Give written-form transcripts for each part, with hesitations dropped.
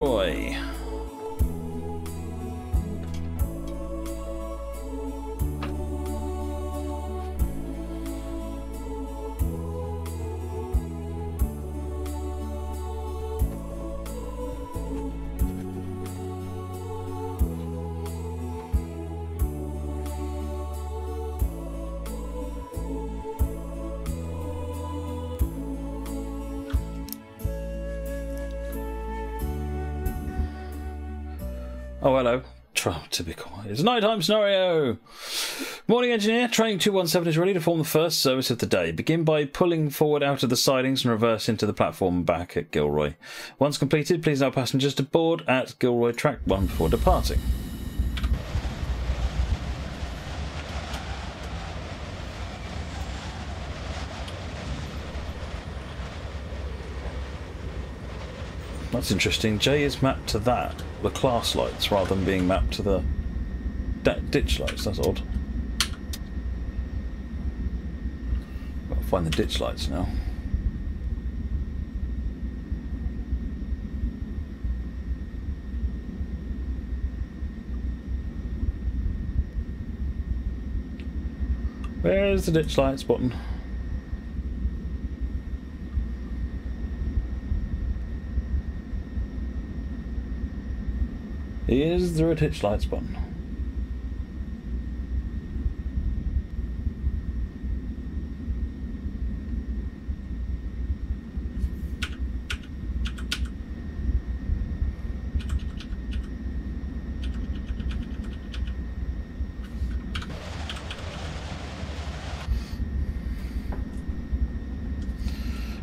Gilroy. Oh, hello. Typical. It's a nighttime scenario. Morning engineer. Training 217 is ready to form the first service of the day. Begin by pulling forward out of the sidings and reverse into the platform back at Gilroy. Once completed, please allow passengers to board at Gilroy Track 1 before departing. That's interesting. J is mapped to that, the class lights, rather than being mapped to the ditch lights. That's odd. Gotta find the ditch lights now. Where's the ditch lights button? Is there a ditch lights button?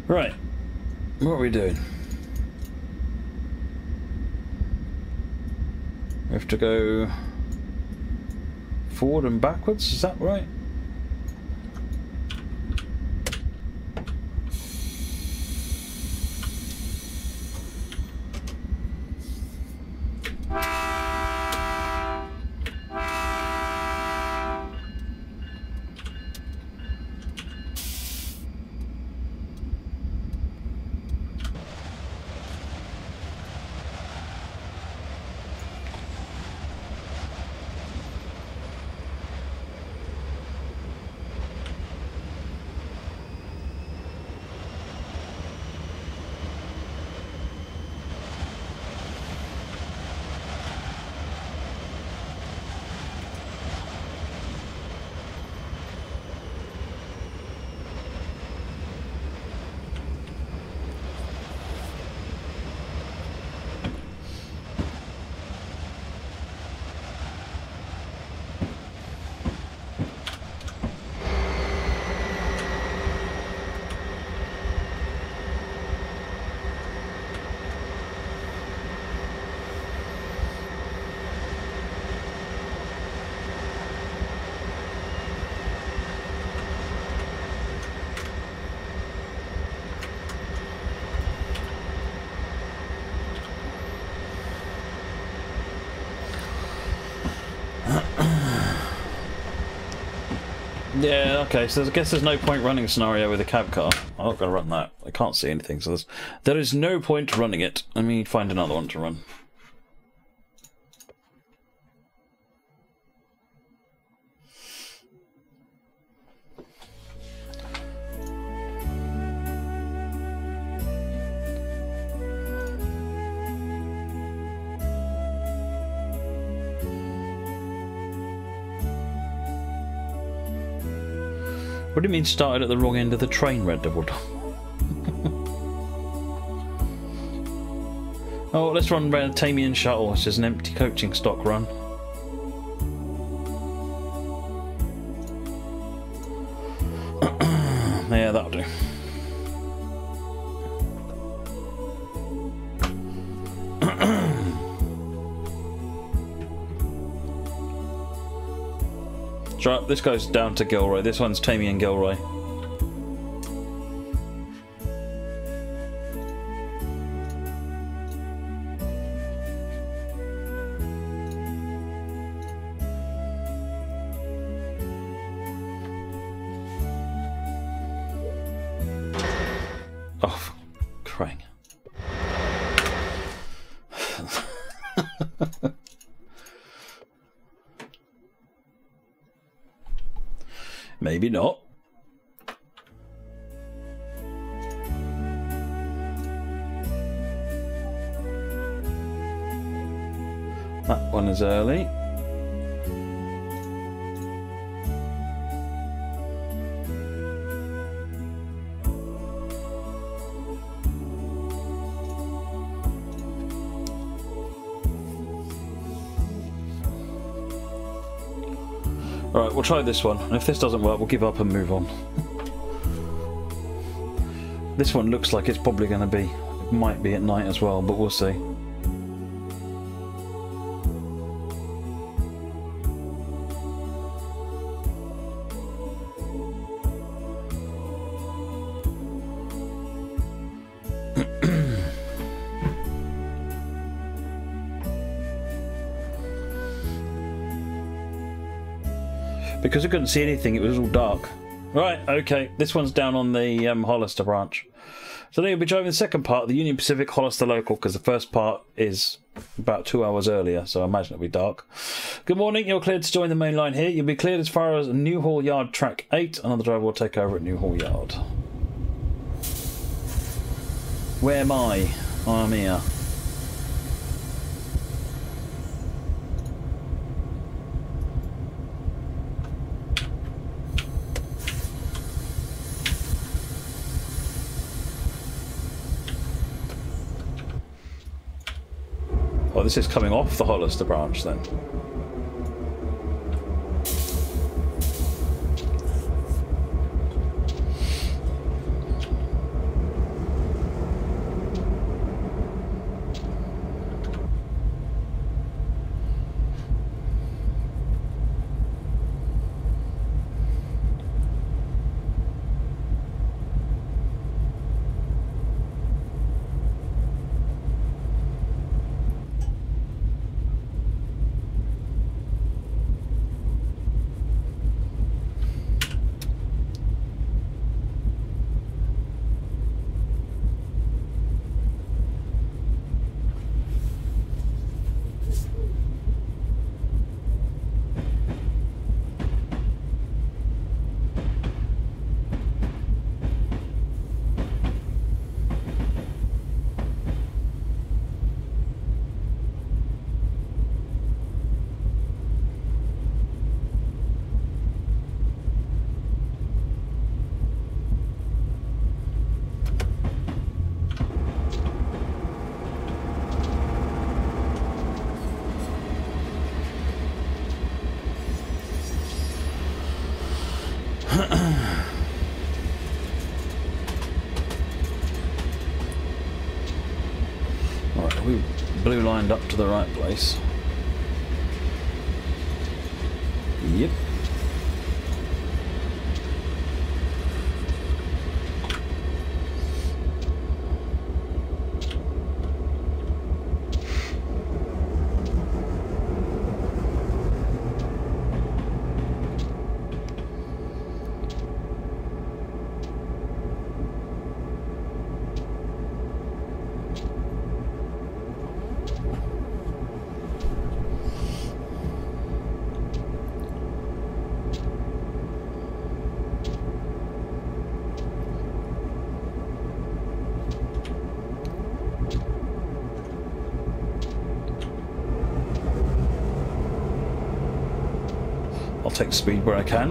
Right. What are we doing? We have to go forward and backwards, is that right? Yeah, okay, so I guess there's no point running a scenario with a cab car. I'm not going to run that. I can't see anything, so there is no point running it. Let me find another one to run. What do you mean started at the wrong end of the train, Red Devil? Oh, let's run Tamian Shuttle, which is an empty coaching stock run. Yeah, that'll do. Right, this goes down to Gilroy. This one's Tamian Gilroy. Oh, crying. Maybe not. That one is early. Alright, we'll try this one. And if this doesn't work, we'll give up and move on. This one looks like it's probably going to be... It might be at night as well, but we'll see. Because I couldn't see anything, it was all dark. Right, okay, this one's down on the Hollister branch. So today we'll be driving the second part of the Union Pacific Hollister Local, because the first part is about 2 hours earlier, so I imagine it'll be dark. Good morning, you're cleared to join the main line here. You'll be cleared as far as Newhall Yard Track 8. Another driver will take over at Newhall Yard. Where am I? I'm here. Oh, this is coming off the Hollister branch then. Right, we blue lined up to the right place. Yep. I'll take speed where I can.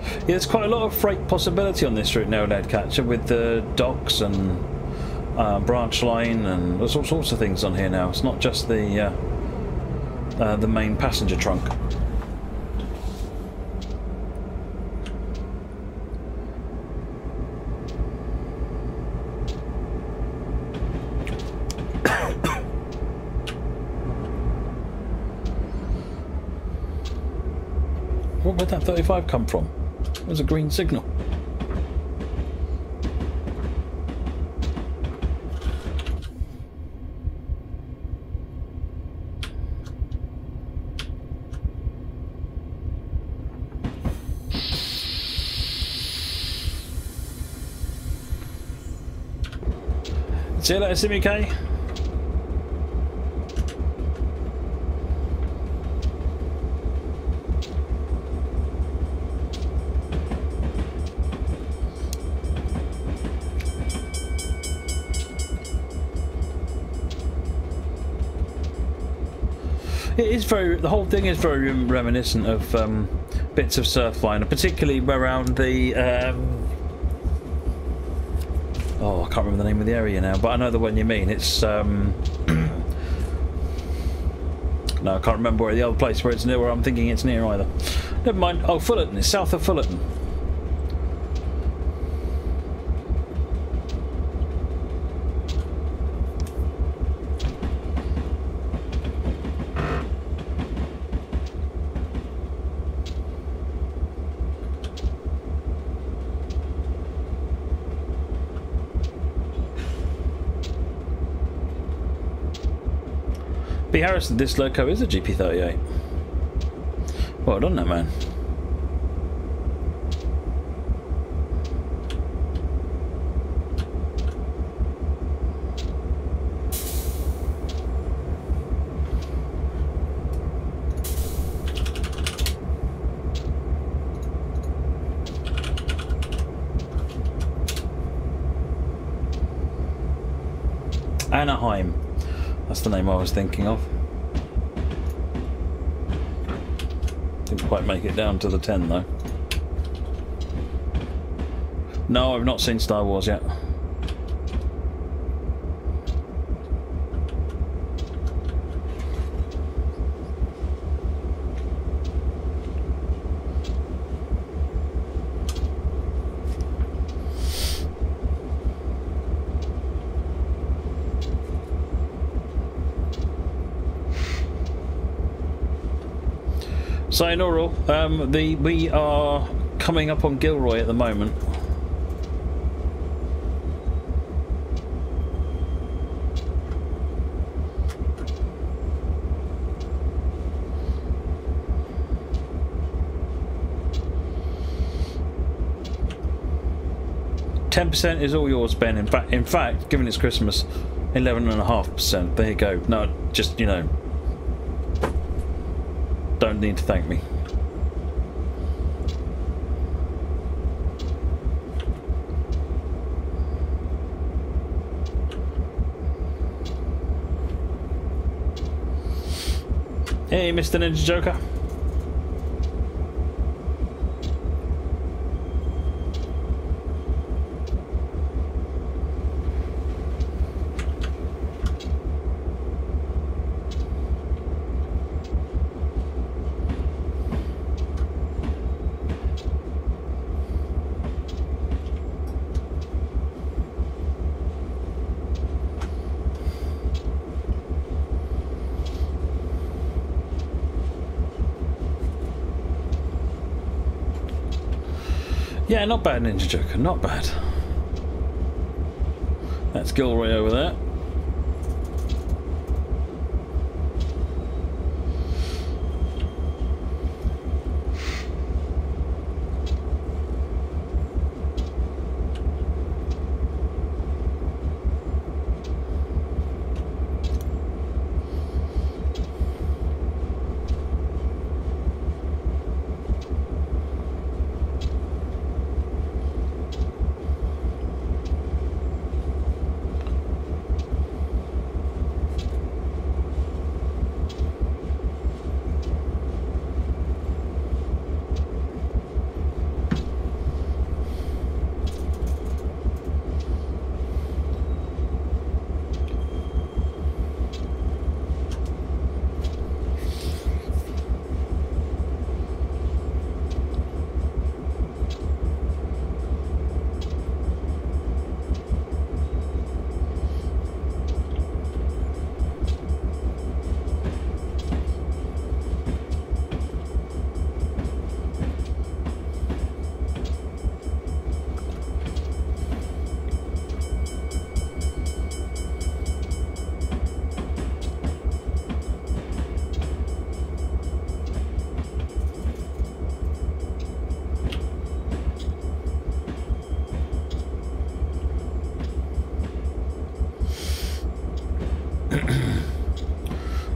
Yeah, there's quite a lot of freight possibility on this route now, Nedcatcher, with the docks and branch line, and there's all sorts of things on here now. It's not just the main passenger trunk. Where'd that 35 come from? There's a green signal. See you later, Simmy. It is very. The whole thing is very reminiscent of bits of Surfline, particularly around the. Oh, I can't remember the name of the area now, but I know the one you mean. It's no, I can't remember where the other place where it's near. Where I'm thinking it's near either. Never mind. Oh, Fullerton. It's south of Fullerton. B. Harrison, this loco is a GP38. Well done, that man. Anaheim. That's the name I was thinking of. Didn't quite make it down to the 10 though. No, I've not seen Star Wars yet. Sayonara. We are coming up on Gilroy at the moment. %10 is all yours, Ben. In fact, given it's Christmas, 11.5%. There you go. No, just, you know, don't need to thank me. Hey, Mr. Ninja Joker. Yeah, not bad, Ninja Joker, not bad. That's Gilroy over there.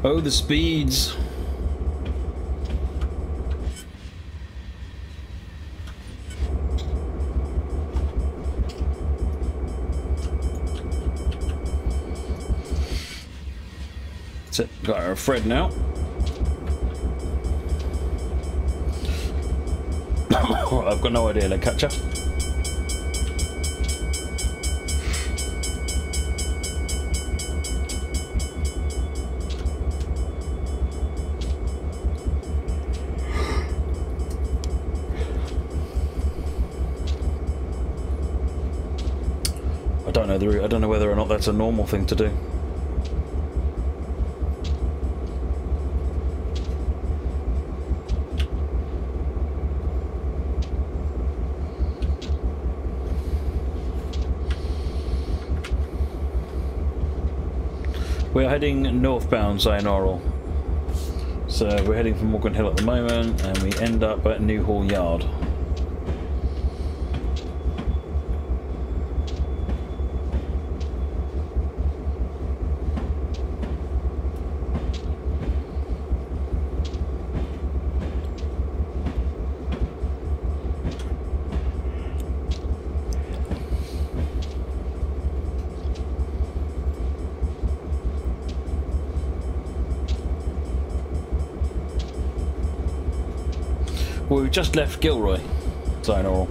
Oh, the speeds. That's it. Got our Fred now. I've got no idea, leg catcher. I don't know the route. I don't know whether or not that's a normal thing to do. We're heading northbound, Sayonara. So we're heading from Morgan Hill at the moment, and we end up at Newhall Yard. Well, we've just left Gilroy, Sayonara.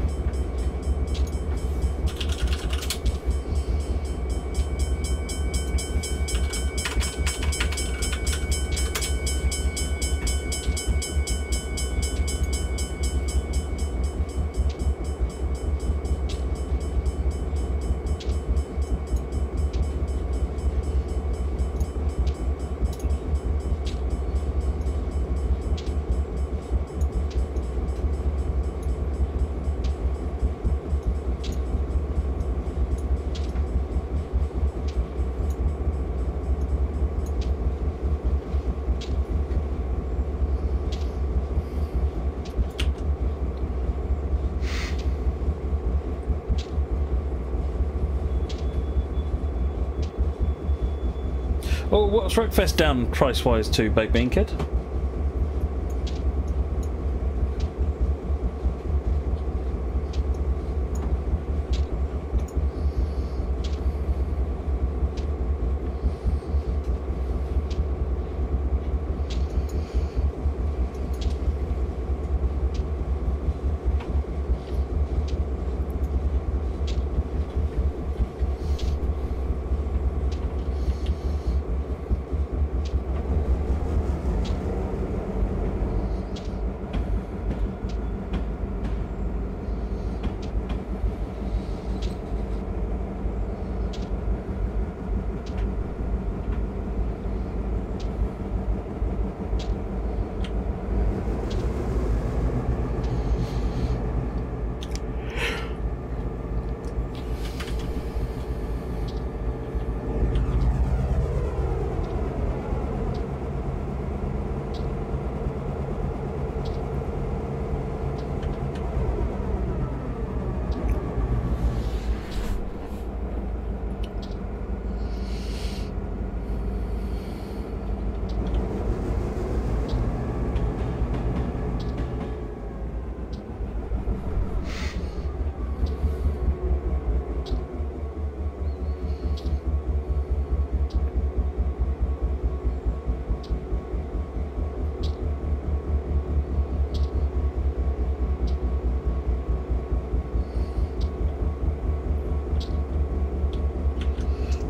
Oh, what's Wreckfest down price-wise to Baked Bean Kid?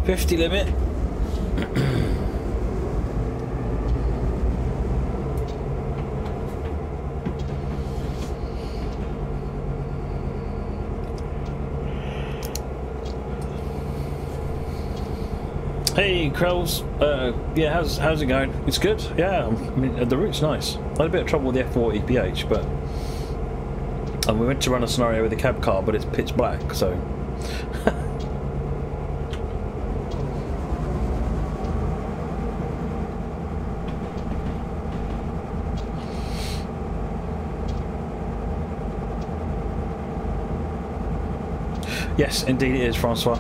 $50 limit. Hey Krells, yeah, how's it going? It's good, yeah. I mean, the route's nice. I had a bit of trouble with the F4 EPH, but and we went to run a scenario with a cab car, but it's pitch black, so. Yes, indeed it is, Francois.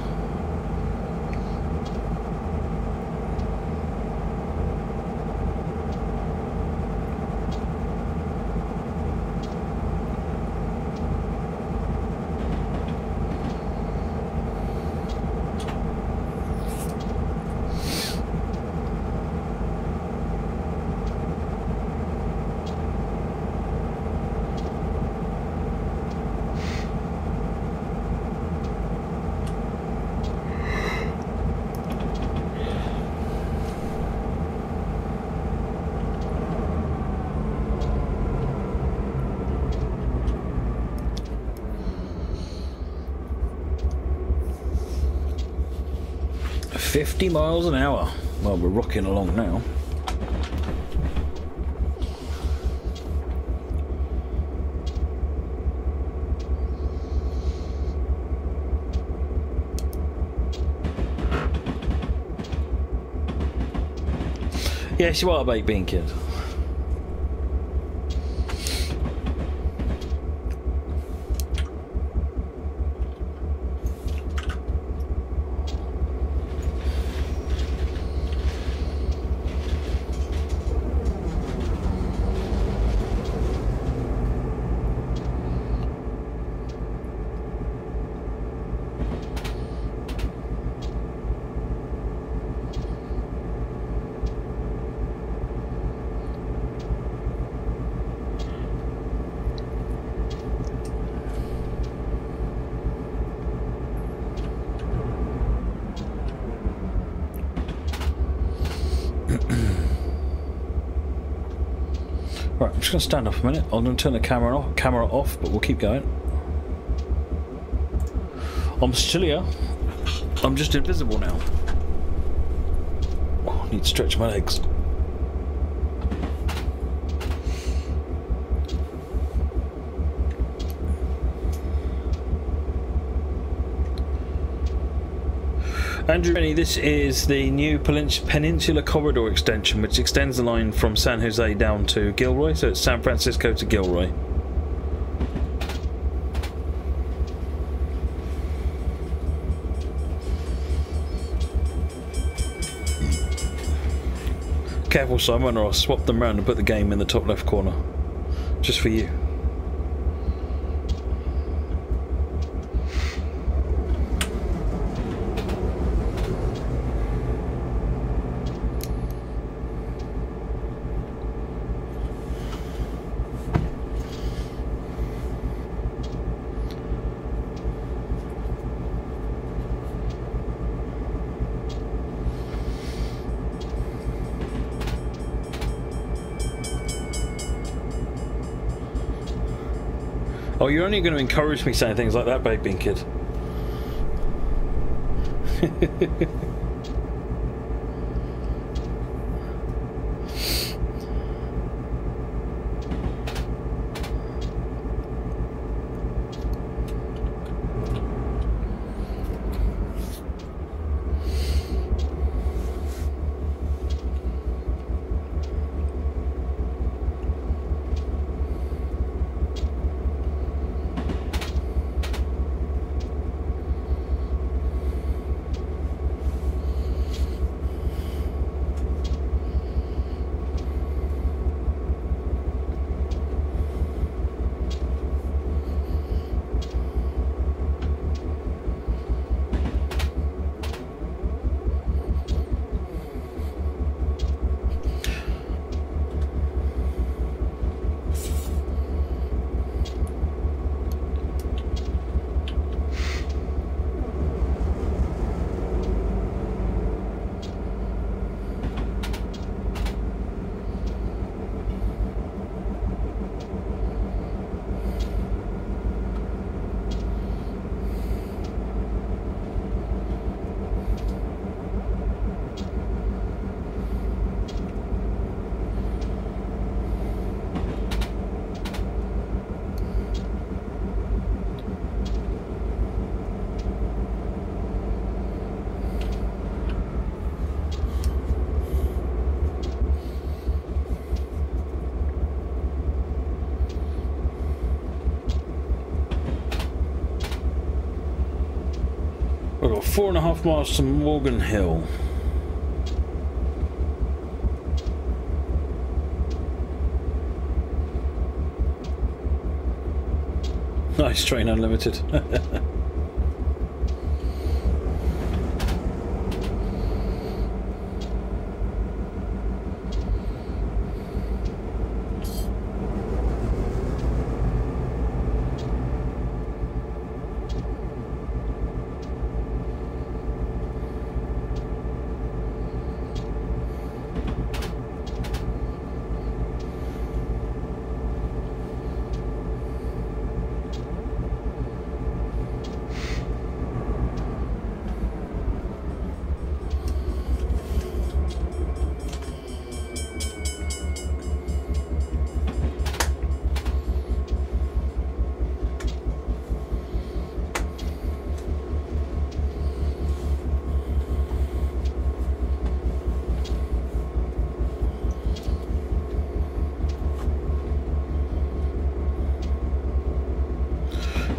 50 miles an hour. Well, we're rocking along now. Yes, you are a baked bean kid. Right, I'm just going to stand up a minute. I'm going to turn the camera off, but we'll keep going. I'm still here. I'm just invisible now. Oh, I need to stretch my legs. Andrew Rennie, this is the new Peninsula corridor extension, which extends the line from San Jose down to Gilroy, so it's San Francisco to Gilroy. Careful, Simon, or I'll swap them around and put the game in the top left corner. Just for you. Oh, you're only going to encourage me saying things like that, baked bean kid. We've got 4.5 miles to Morgan Hill. Nice train unlimited.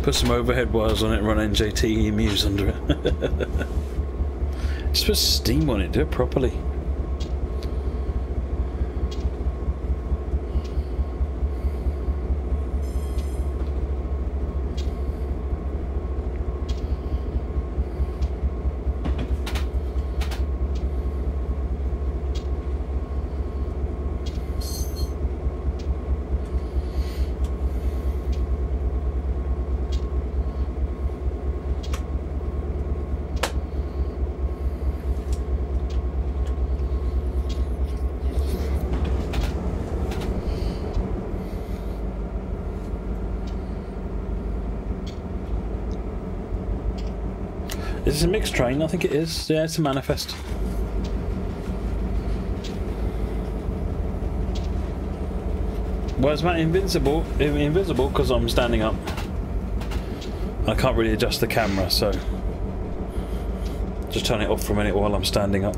Put some overhead wires on it, run NJT EMUs under it. Just put steam on it, do it properly. Is this a mixed train? I think it is. Yeah, it's a manifest. Why is Matt invisible? Invisible because I'm standing up. I can't really adjust the camera, so just turn it off for a minute while I'm standing up.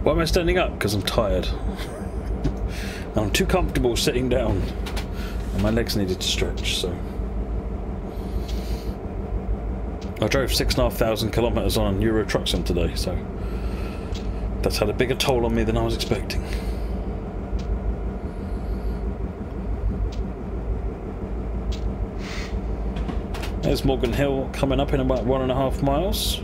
Why am I standing up? Because I'm tired. And I'm too comfortable sitting down. And my legs needed to stretch, so. I drove 6,500 kilometres on Euro Truck Sim today, so that's had a bigger toll on me than I was expecting. There's Morgan Hill coming up in about 1.5 miles.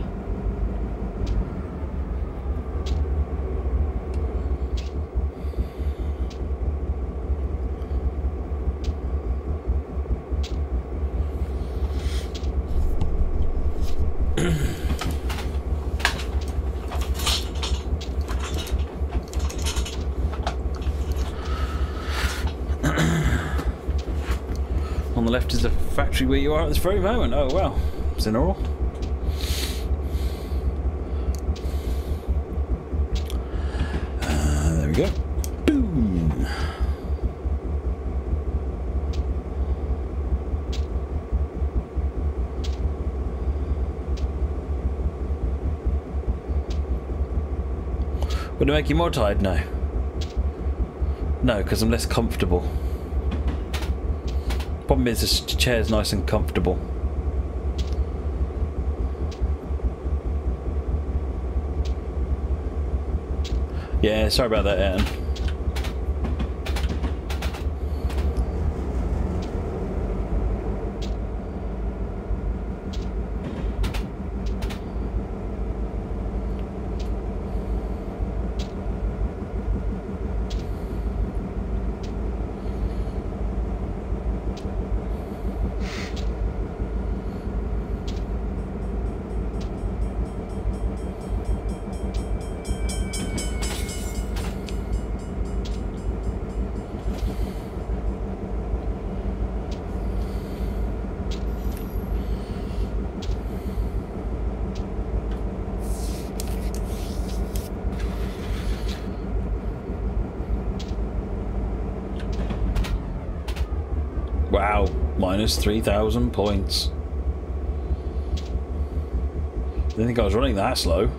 On the left is the factory where you are at this very moment. Oh wow, Zinneral. There we go. Boom. Would it make you more tired? No. No, because I'm less comfortable. Problem is this chair's nice and comfortable. Yeah, sorry about that, Aaron. Wow, minus 3,000 points. Didn't think I was running that slow.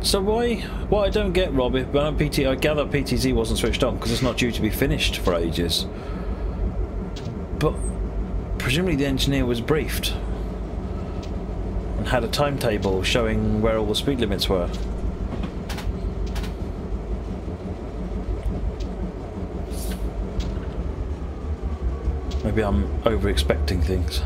So what I don't get, Rob, but I gather PTZ wasn't switched on because it's not due to be finished for ages. But presumably the engineer was briefed and had a timetable showing where all the speed limits were. Maybe I'm over-expecting things.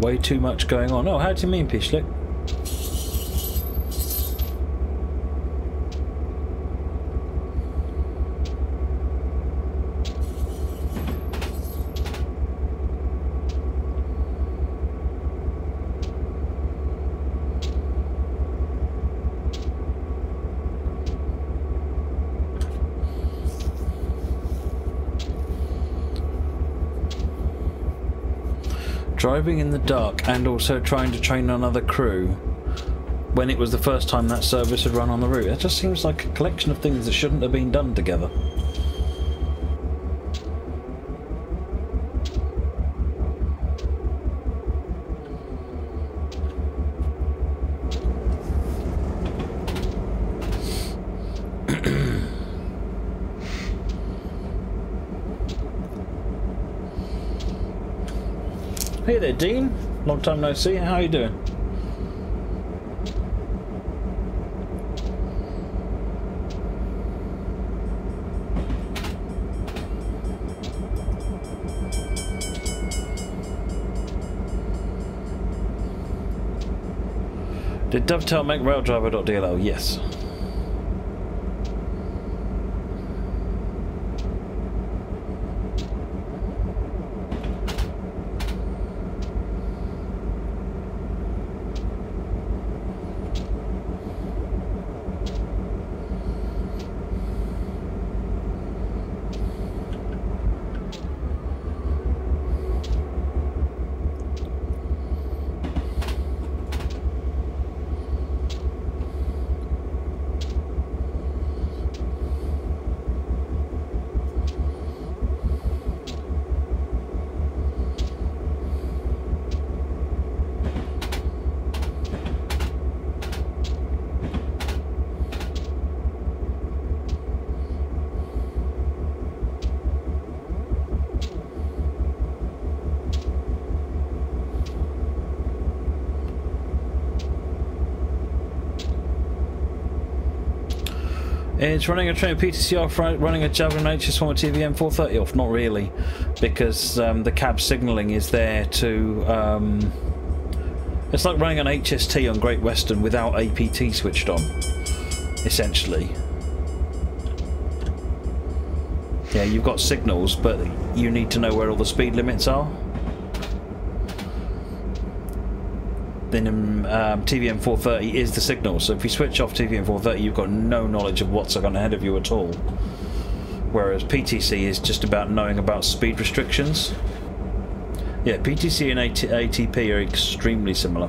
Way too much going on. Oh, how do you mean, Pishlik? Driving in the dark and also trying to train another crew when it was the first time that service had run on the route. It just seems like a collection of things that shouldn't have been done together. Hey there, Dean. Long time no see. How are you doing? Did Dovetail make raildriver.dll? Yes. It's running a train PTC off, running a Javelin HS from a TVM 430 off. Not really, because the cab signalling is there to... it's like running an HST on Great Western without APT switched on, essentially. Yeah, you've got signals, but you need to know where all the speed limits are. Then TVM 430 is the signal, so if you switch off TVM 430 you've got no knowledge of what's gone ahead of you at all, whereas PTC is just about knowing about speed restrictions. Yeah, PTC and ATP are extremely similar.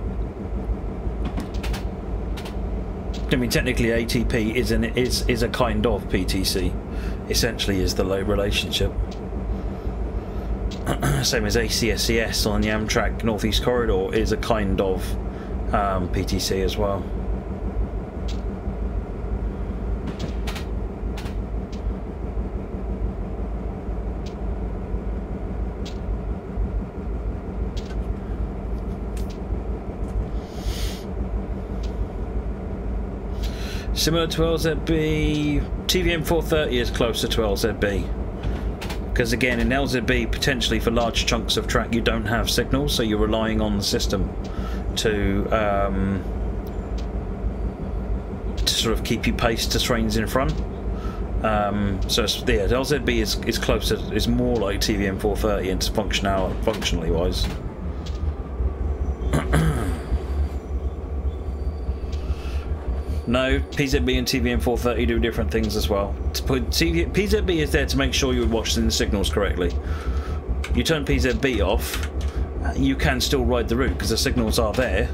I mean, technically ATP is a kind of PTC, essentially is the relationship. Same as ACSCS on the Amtrak Northeast Corridor is a kind of PTC as well. Similar to LZB, TVM 430 is closer to LZB. Because again, in LZB, potentially for large chunks of track, you don't have signals, so you're relying on the system to sort of keep you paced to trains in front. So yeah, LZB is closer, is more like TVM 430 into functionally wise. No, PZB and TVM430 do different things as well. PZB is there to make sure you're watching the signals correctly. You turn PZB off, you can still ride the route because the signals are there.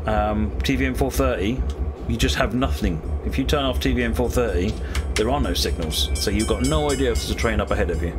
TVM430, you just have nothing. If you turn off TVM430, there are no signals, so you've got no idea if there's a train up ahead of you.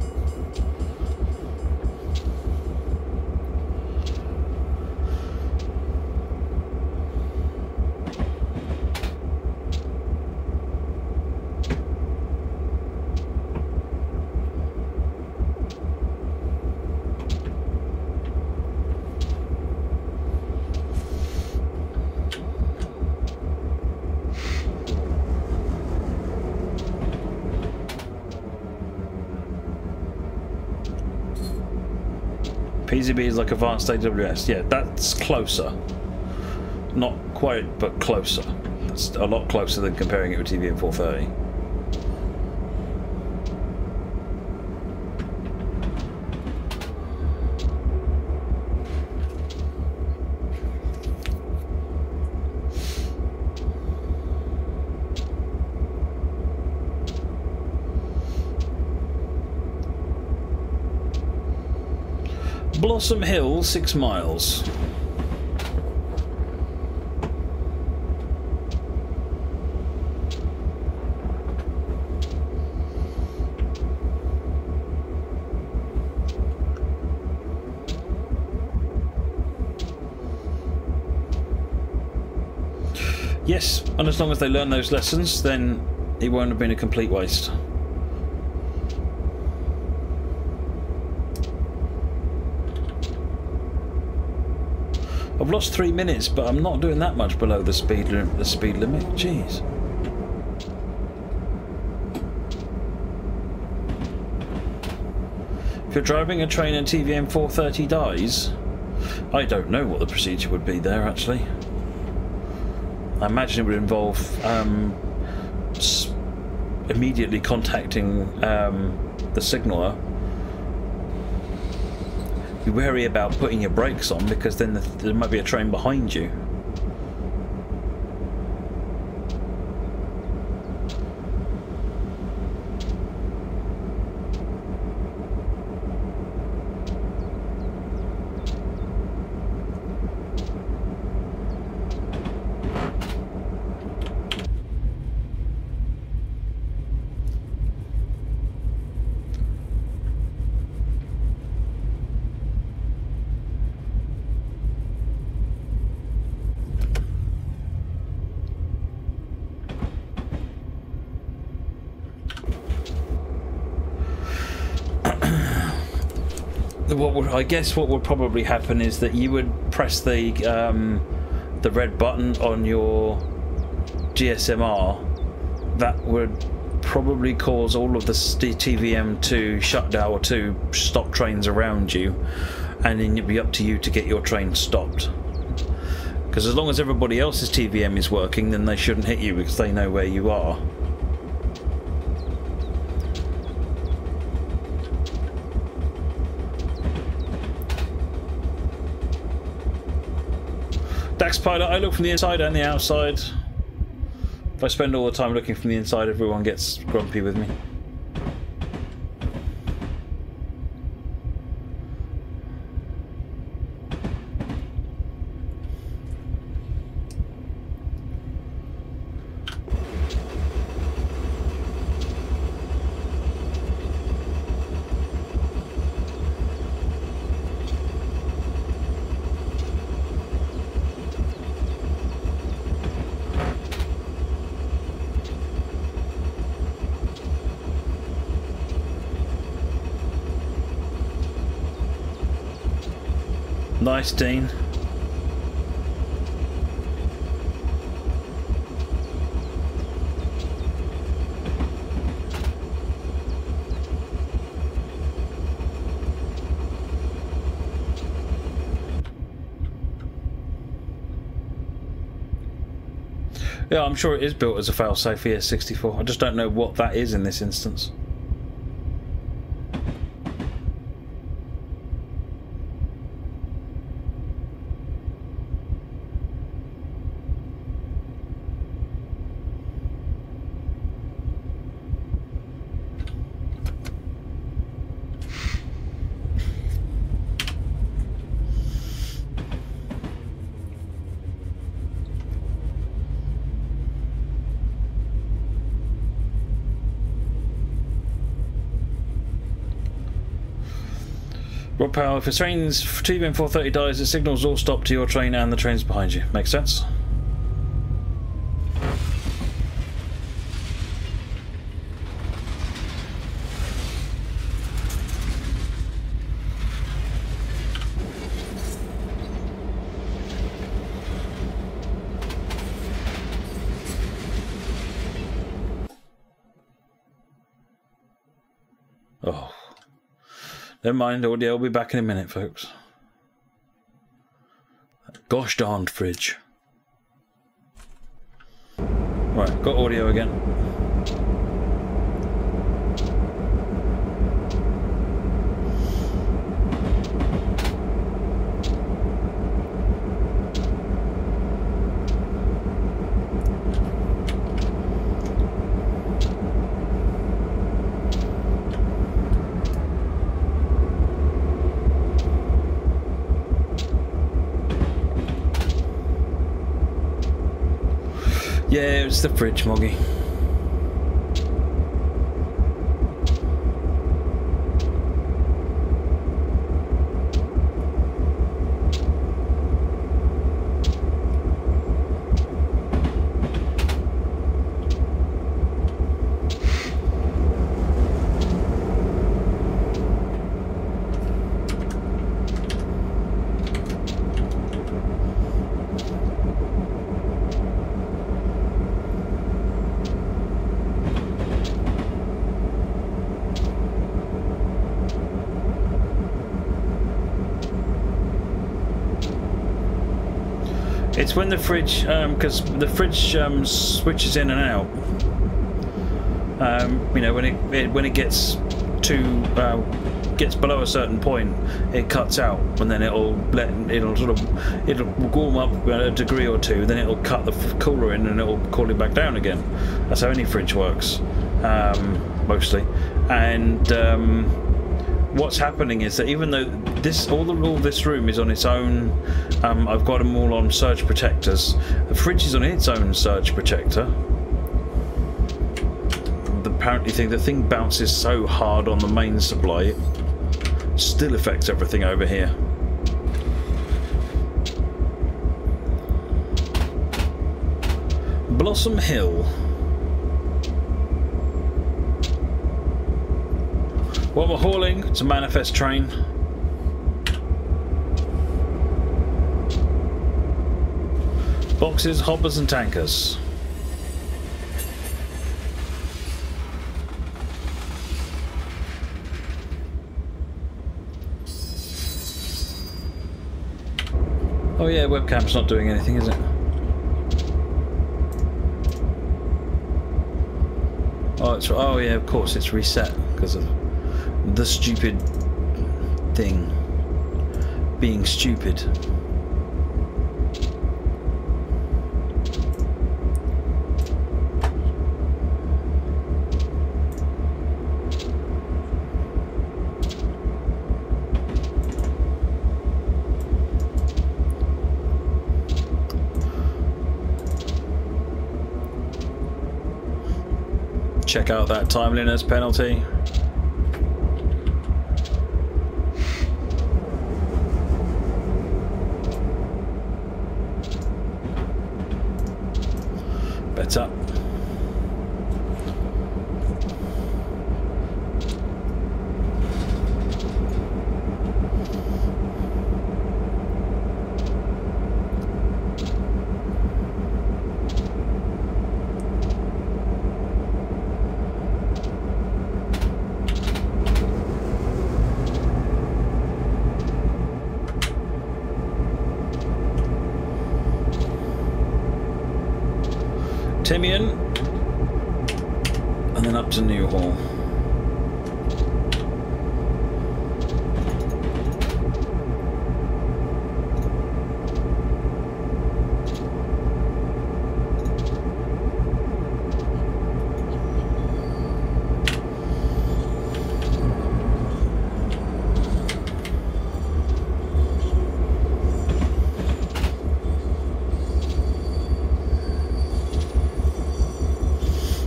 PZB is like advanced AWS. Yeah, that's closer. Not quite, but closer. That's a lot closer than comparing it with TVM430. Blossom Hill, 6 miles. Yes, and as long as they learn those lessons, then it won't have been a complete waste. I've lost 3 minutes, but I'm not doing that much below the speed limit. Jeez. If you're driving a train and TVM 430 dies, I don't know what the procedure would be there actually. I imagine it would involve immediately contacting the signaller. Be wary about putting your brakes on because then there might be a train behind you. I guess what would probably happen is that you would press the red button on your GSMR. That would probably cause all of the TVM to shut down or to stop trains around you, and then it'd be up to you to get your train stopped. Because as long as everybody else's TVM is working, then they shouldn't hit you because they know where you are. Dax Pilot, I look from the inside and the outside. If I spend all the time looking from the inside, everyone gets grumpy with me. Nice, Dean. Yeah, I'm sure it is built as a failsafe ES64. I just don't know what that is in this instance. Rob Powell, if a train's TBM430 dies, it signals all stop to your train and the trains behind you. Makes sense? Oh. Never mind, audio will be back in a minute, folks. Gosh darned fridge. Right, got audio again. Yeah, it's the fridge, Moggy. It's when the fridge, because the fridge switches in and out. You know, when it gets gets below a certain point, it cuts out, and then it'll warm up a degree or two. Then it'll cut the cooler in, and it'll cool it back down again. That's how any fridge works, mostly. And what's happening is that even though all this room is on its own, I've got them all on surge protectors. The fridge is on its own surge protector. Apparently, the thing bounces so hard on the main supply, it still affects everything over here. Blossom Hill. What we're hauling, it's a manifest train. Boxes, hoppers and tankers. Oh yeah, webcam's not doing anything, is it? Oh yeah, of course it's reset because of the stupid thing being stupid. Check out that timeliness penalty. Better. Timian, and then up to Newhall.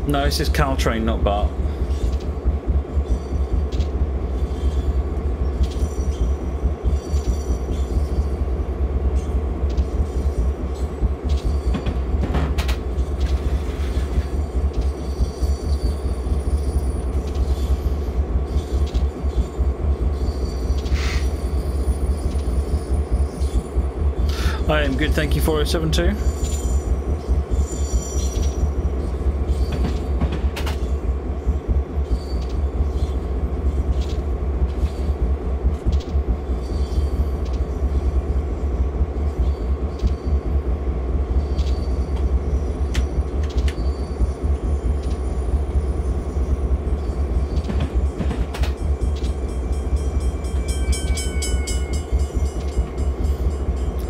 No, this is Caltrain, not Bart. I am good, thank you, 4072.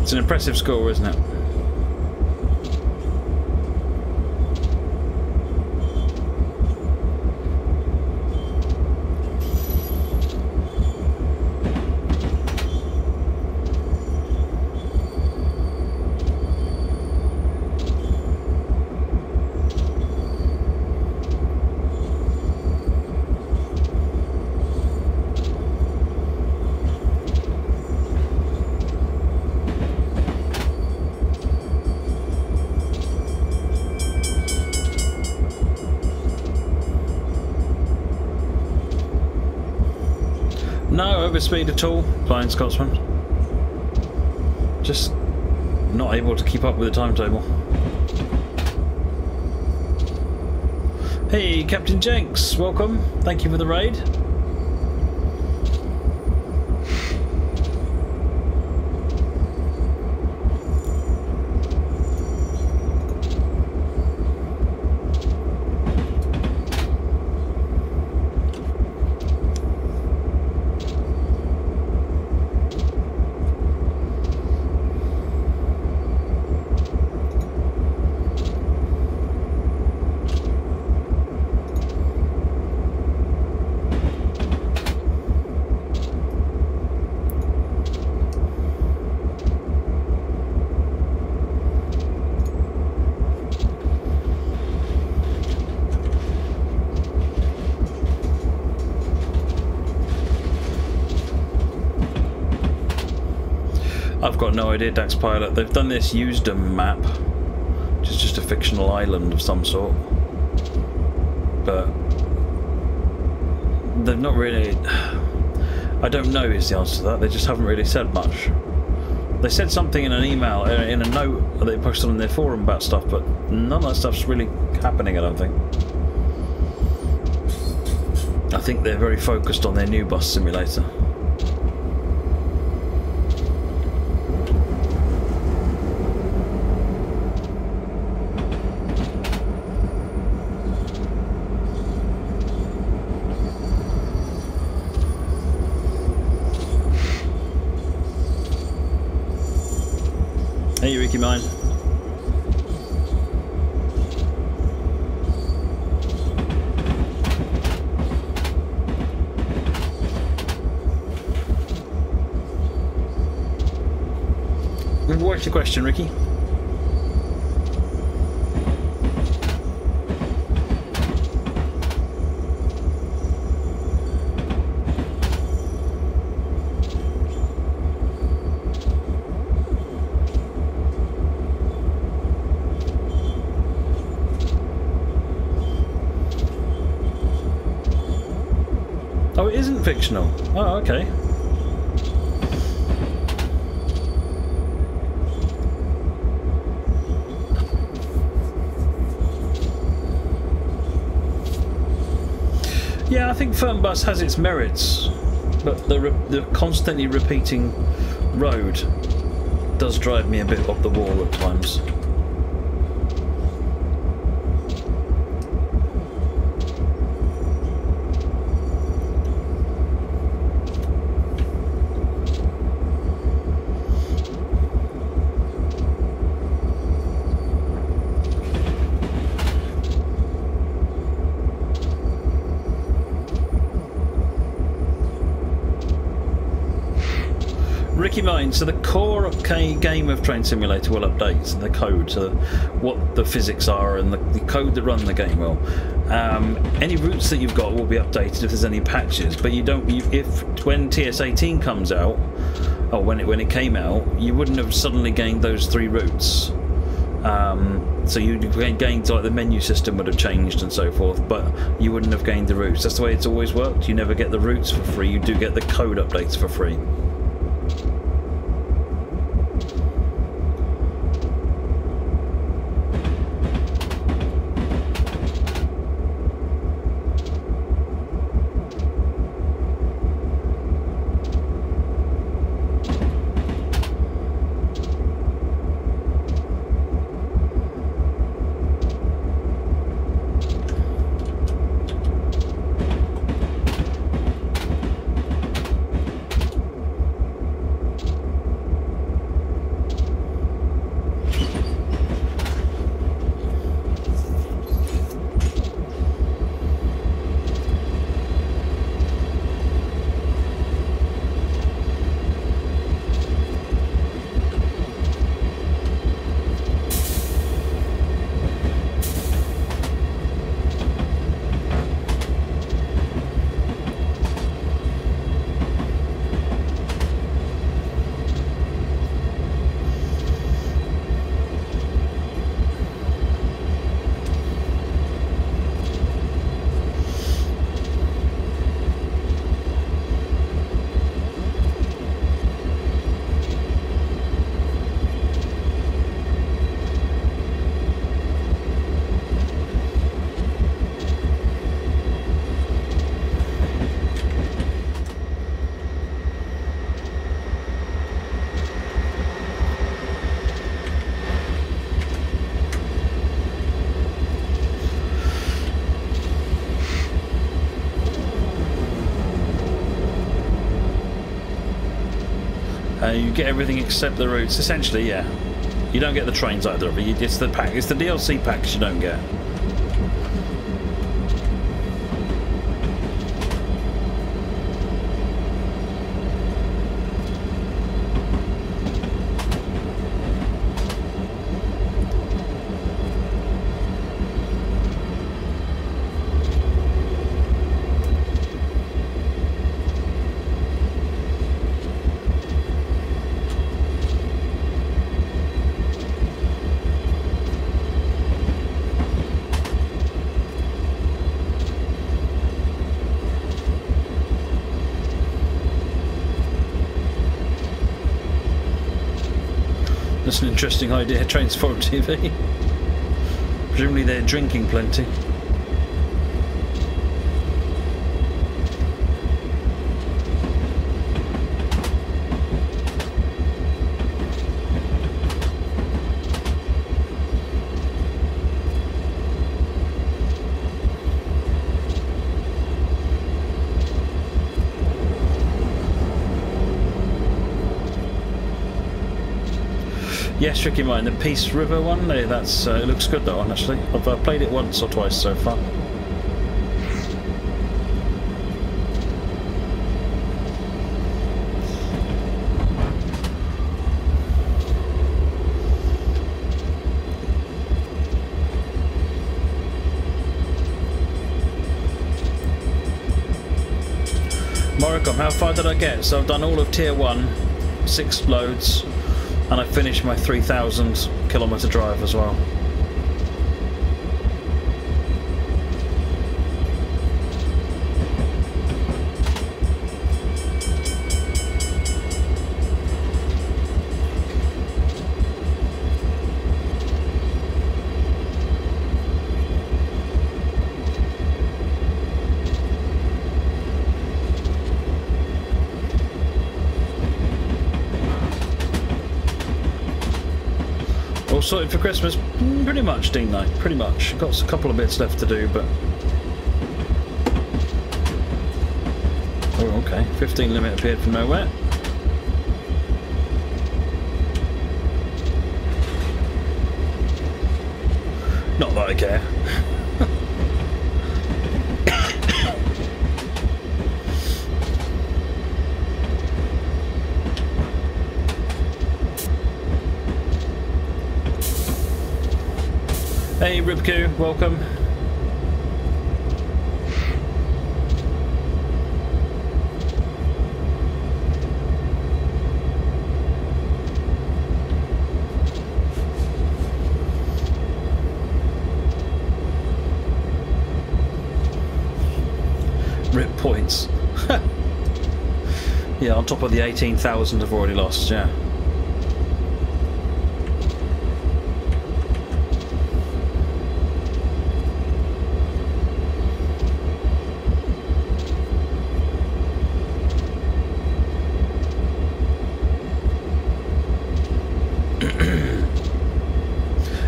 It's an impressive score, isn't it? No overspeed at all, Blind Scotsman. Just not able to keep up with the timetable. Hey, Captain Jenks, welcome. Thank you for the raid. I've got no idea, Dax Pilot. They've done this Usedom map, which is just a fictional island of some sort. But they've not really... I don't know is the answer to that. They just haven't really said much. They said something in an email, in a note that they posted on their forum about stuff, but none of that stuff's really happening, I don't think. I think they're very focused on their new bus simulator. Hey, Ricky Mine. What's your question, Ricky? Oh, it isn't fictional. Oh, okay. Yeah, I think Fernbus has its merits, but the constantly repeating road does drive me a bit off the wall at times. Ricky Mine, so the core game of Train Simulator will update the code, so what the physics are and the code that run the game will. Any routes that you've got will be updated if there's any patches, but you don't. When TS18 comes out, or when it came out, you wouldn't have suddenly gained those 3 routes. So you'd gained, like, the menu system would have changed and so forth, but you wouldn't have gained the routes. That's the way it's always worked. You never get the routes for free. You do get the code updates for free. You get everything except the routes. Essentially, yeah. You don't get the trains either, but it's the pack. It's the DLC packs you don't get. That's an interesting idea, Trains Forum TV. Presumably they're drinking plenty. Yes, Tricky Mine, the Peace River one, that's it looks good that one actually. I've played it once or twice so far. Moricom, how far did I get? So I've done all of Tier 1, 6 loads. And I finished my 3,000 kilometre drive as well. All sorted for Christmas? Pretty much, Dean Knight, pretty much. Got a couple of bits left to do, but... Oh, okay. 15 limit appeared from nowhere. Not that I care. Hey Ribku, welcome. Rip points. Yeah, on top of the 18,000 I've already lost, yeah.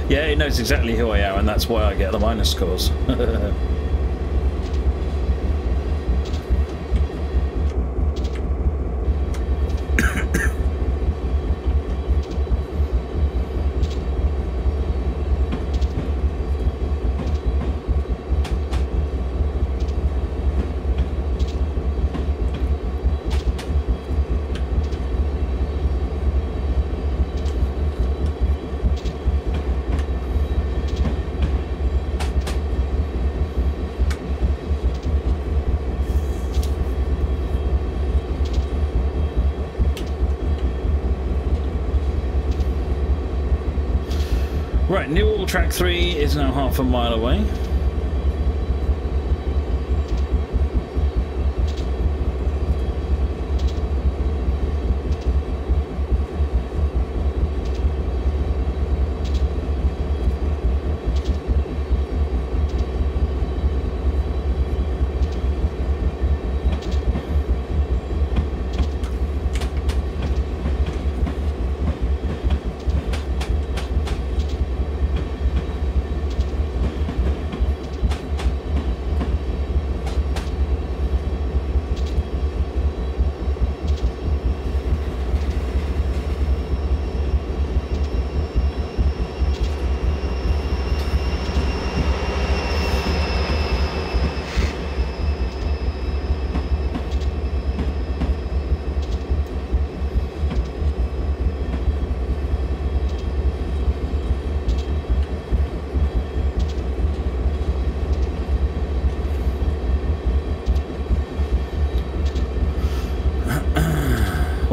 Yeah, it knows exactly who I am, and that's why I get the minus scores. Right, Newhall track 3 is now half a mile away.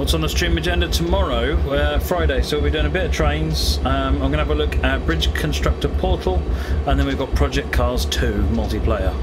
What's on the stream agenda tomorrow? Friday, so we'll be doing a bit of trains. I'm going to have a look at Bridge Constructor Portal, and then we've got Project Cars 2 multiplayer.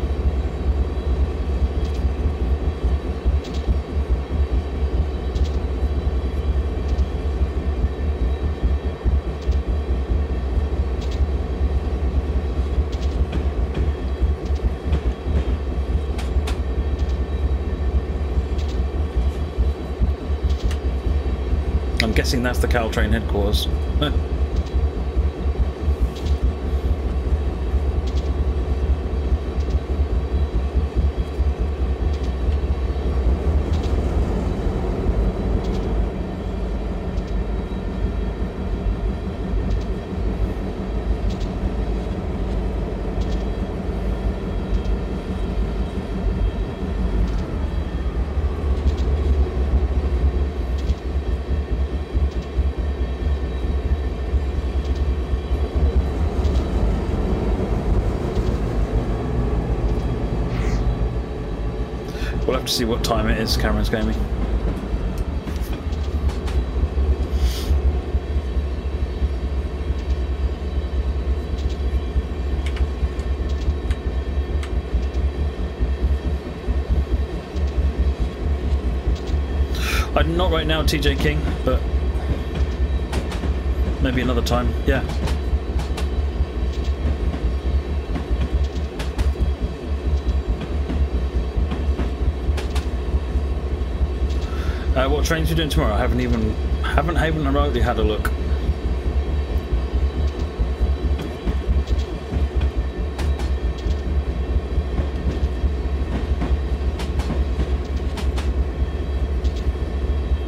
I'm guessing that's the Caltrain headquarters. We'll have to see what time it is, Cameron's Gaming. Not right now, TJ King, but maybe another time, yeah. What trains are you doing tomorrow? I haven't remotely had a look.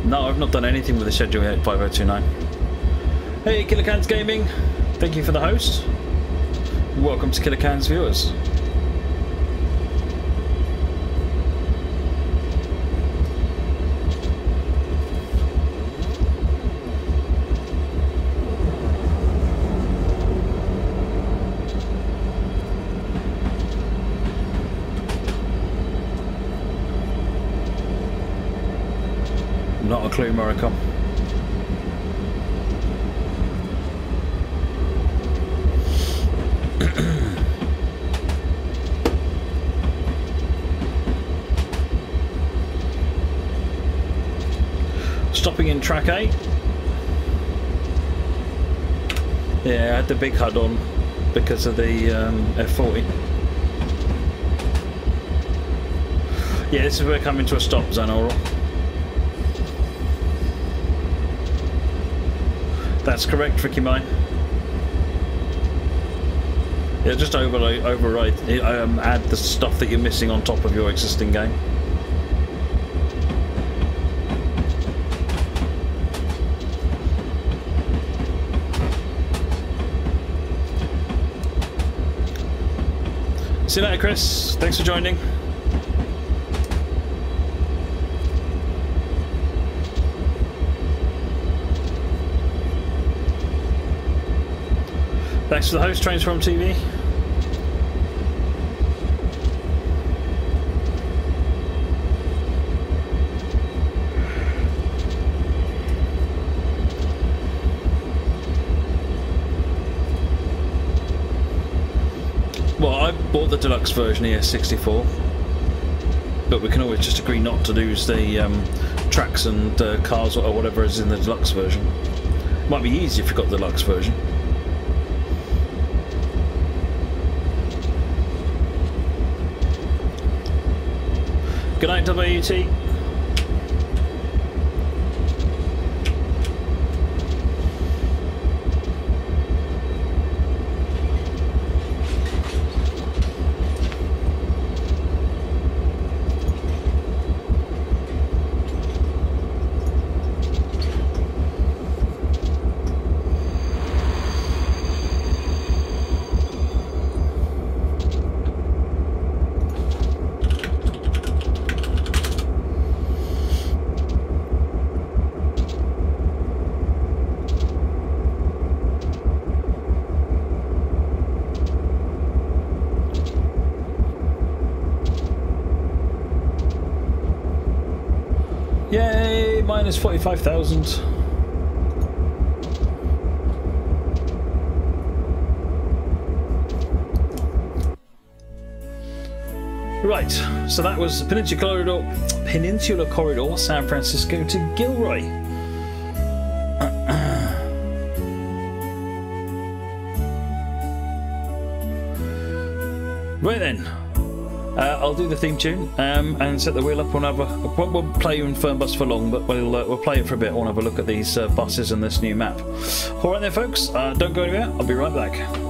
No, I've not done anything with the schedule yet, 5029. Hey, Killer Cans Gaming, thank you for the host. Welcome to Killer Cans viewers. Not a clue, Moricom. Stopping in track 8. Yeah, I had the big HUD on because of the F40. Yeah, this is where we're coming to a stop zone, Oral. That's correct, Ricky Mine. Yeah, just override, add the stuff that you're missing on top of your existing game. See you later, Chris. Thanks for joining. Thanks for the host, Trains From TV. Well, I bought the deluxe version here, 64, but we can always just agree not to lose the tracks and cars or whatever is in the deluxe version. Might be easier if you've got the deluxe version. Good night, WT. minus 45,000. Right, so that was Peninsula Corridor, San Francisco to Gilroy. Right then, I'll do the theme tune and set the wheel up. We'll play Infernbus for long, but we'll play it for a bit. I want to have a look at these buses and this new map. All right then, folks, don't go anywhere. I'll be right back.